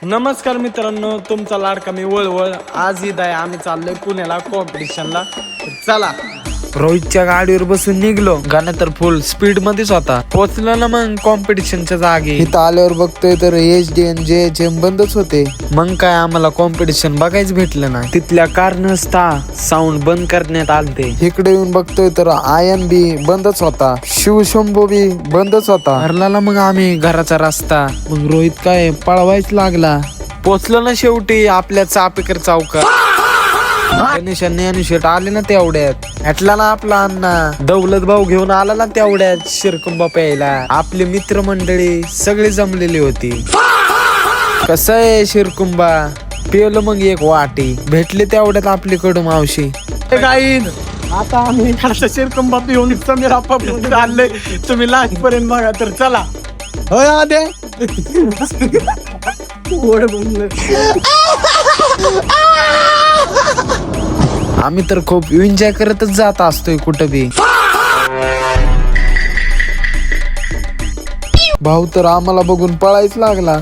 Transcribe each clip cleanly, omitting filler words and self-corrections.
नमस्कार मित्रांनो, तुमचा लाडका मी वळवळ. आज ईद आहे, आम्ही चाललोय पुण्याला कॉम्पिटिशनला. चला. रोहितच्या गाडीवर बसून निघलो. गाणं तर फुल स्पीड मध्येच होता. पोहोचलो ना मग कॉम्पिटिशनच्या जागी. इथं आल्यावर बघतोय तर HDN बंदच होते. मग काय आम्हाला कॉम्पिटिशन बघायच भेटलं ना. तिथल्या कारणास्ता साऊंड बंद करण्यात आलते. इकडे येऊन बघतोय तर INB बंदच होता. शिवशंभू बी बंदच होता. हरला मग आम्ही घराचा रस्ता. मग रोहित काय पळवायच लागला. पोचलो ना शेवटी आपल्या चापेकर चौकात. ज्ञानेश्वर आले ना तेवढ्यात. हटला ना आपला अण्णा दौलत भाऊ घेऊन आला ना तेवढ्यात शिरकुंबा प्यायला. आपले मित्रमंडळी सगळी जमलेली होती. कसं आहे शिरकुंबा पिवलं मग एक वाटी. भेटली तेवढ्यात आपली कडू मावशी. गाईज, आता आम्ही खालचा शिरकुंबा पिऊन समीर आप्पा आणले. तुम्ही लास्ट पर्यंत बघा तर चला. होय आदे आम्ही तर खूप एन्जॉय करतच जात असतोय कुठं बी. भाऊ तर आम्हाला बघून पळायच लागला.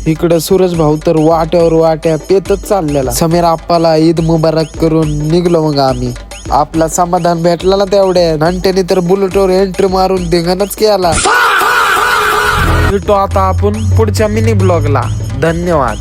इकडं सूरज भाऊ तर वाट्यावर वाट्या पेतच चाललेला. समीर आप्पाला ईद मुबारक करून निघलो मग आम्ही. आपला समाधान भेटला ना तेवढ्या. नंट्याने तर बुलेटवर एंट्री मारून धिंगाणच केला. भेटू आता आपण पुढच्या मिनी ब्लॉगला. धन्यवाद.